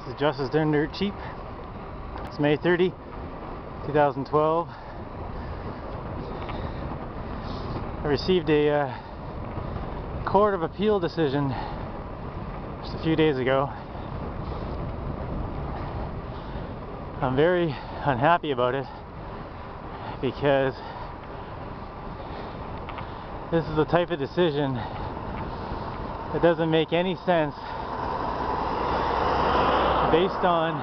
This is Justice Darn Dirt Cheap. It's May 30, 2012. I received a Court of Appeal decision just a few days ago. I'm very unhappy about it because this is the type of decision that doesn't make any sense based on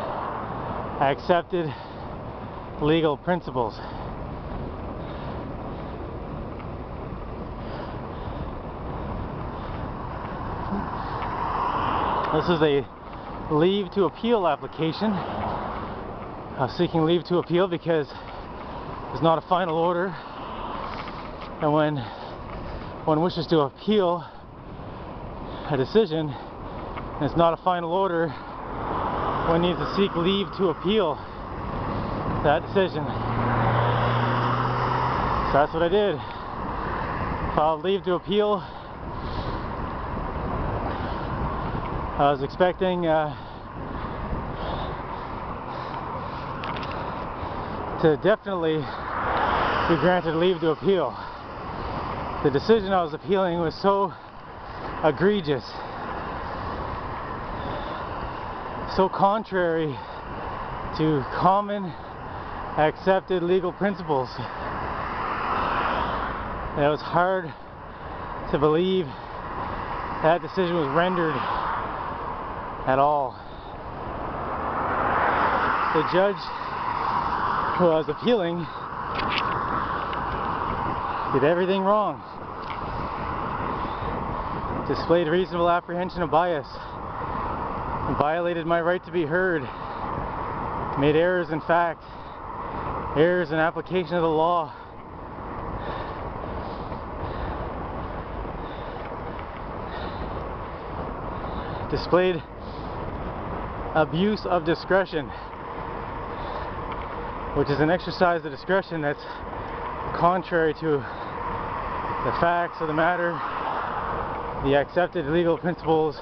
accepted legal principles. This is a leave to appeal application. I was seeking leave to appeal because it's not a final order, and when one wishes to appeal a decision and it's not a final order, one needs to seek leave to appeal that decision. So that's what I did. Filed leave to appeal. I was expecting to definitely be granted leave to appeal. The decision I was appealing was so egregious, so contrary to common accepted legal principles, that it was hard to believe that decision was rendered at all. The judge who I was appealing did everything wrong. Displayed reasonable apprehension of bias, violated my right to be heard, made errors in fact, errors in application of the law. Displayed abuse of discretion, which is an exercise of discretion that's contrary to the facts of the matter, the accepted legal principles,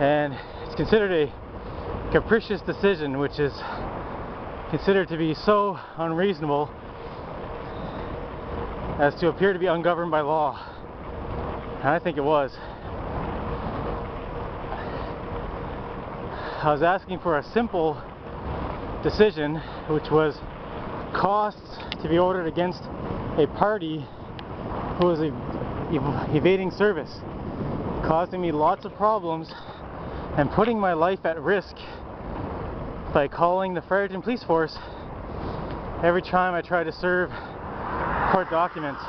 and it's considered a capricious decision, which is considered to be so unreasonable as to appear to be ungoverned by law. And I think it was. I was asking for a simple decision, which was costs to be ordered against a party who was evading service, causing me lots of problems and putting my life at risk by calling the Fredericton Police Force every time I try to serve court documents.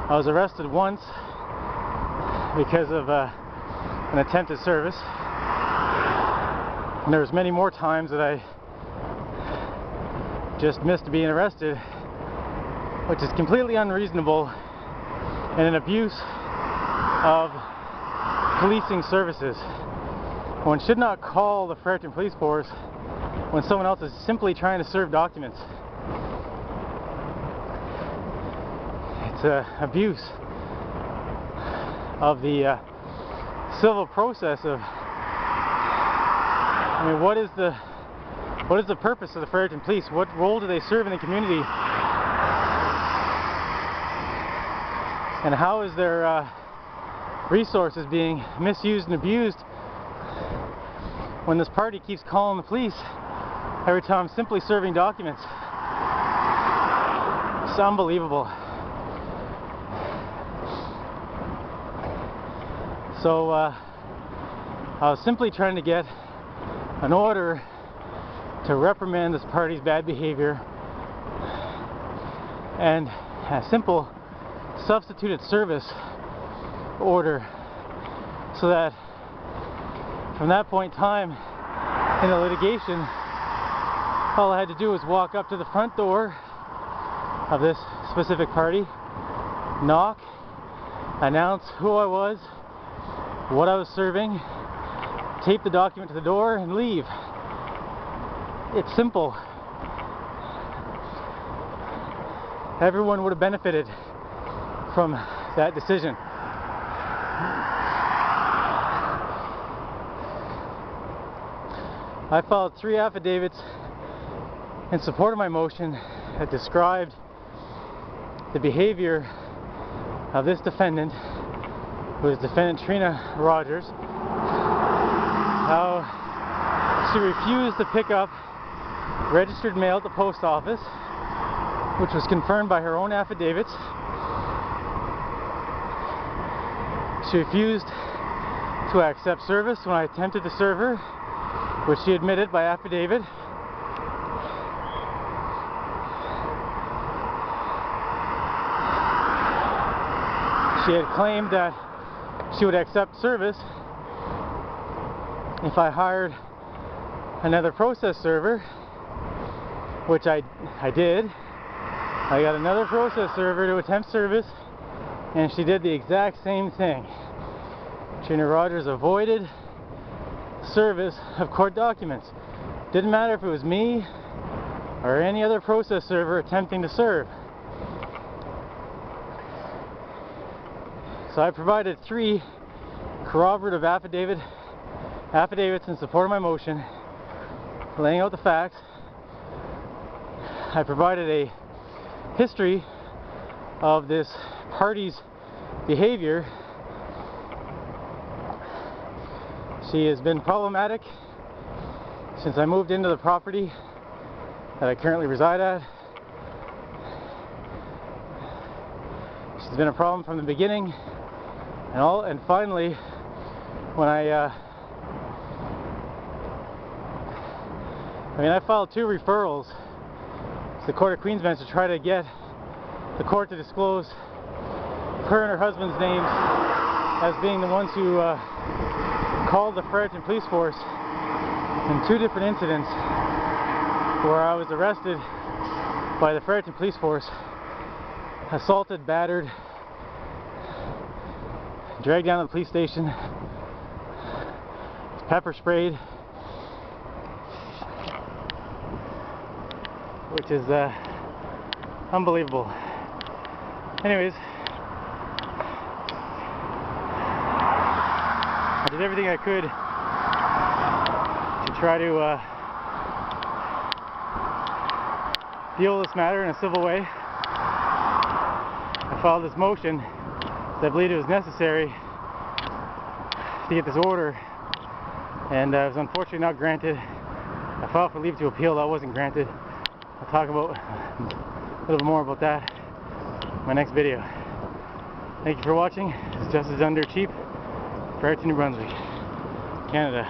I was arrested once because of an attempted service, and there was many more times that I just missed being arrested, which is completely unreasonable and an abuse of policing services. One should not call the Fredericton Police Force when someone else is simply trying to serve documents. It's an abuse of the civil process of, I mean, what is the purpose of the Fredericton Police? What role do they serve in the community? And how is their resources being misused and abused when this party keeps calling the police every time I'm simply serving documents? It's unbelievable. So I was simply trying to get an order to reprimand this party's bad behavior and a simple substituted service order, so that from that point in time in the litigation, all I had to do was walk up to the front door of this specific party, knock, announce who I was, what I was serving, tape the document to the door, and leave. It's simple. everyone would have benefited from that decision. I filed 3 affidavits in support of my motion that described the behavior of this defendant, who is defendant Trina Rogers, how she refused to pick up registered mail at the post office, which was confirmed by her own affidavits. She refused to accept service when I attempted to serve her, which she admitted by affidavit. She had claimed that she would accept service if I hired another process server, which I did. I got another process server to attempt service, and she did the exact same thing. Trina Rogers avoided service of court documents. Didn't matter if it was me or any other process server attempting to serve. So I provided 3 corroborative affidavits in support of my motion, laying out the facts. I provided a history of this party's behavior. She has been problematic since I moved into the property that I currently reside at. She's been a problem from the beginning, and finally, when I filed 2 referrals to the Court of Queensbench to try to get the court to disclose her and her husband's names as being the ones who called the Fredericton Police Force in 2 different incidents where I was arrested by the Fredericton Police Force, assaulted, battered, dragged down to the police station, pepper sprayed, which is unbelievable. Anyways, I did everything I could to try to deal with this matter in a civil way. I filed this motion because I believed it was necessary to get this order, and it was unfortunately not granted. I filed for leave to appeal, that wasn't granted. I'll talk about a little bit more about that in my next video. Thank you for watching. It's Justice Done Dirt Cheap, Fredericton, New Brunswick, Canada.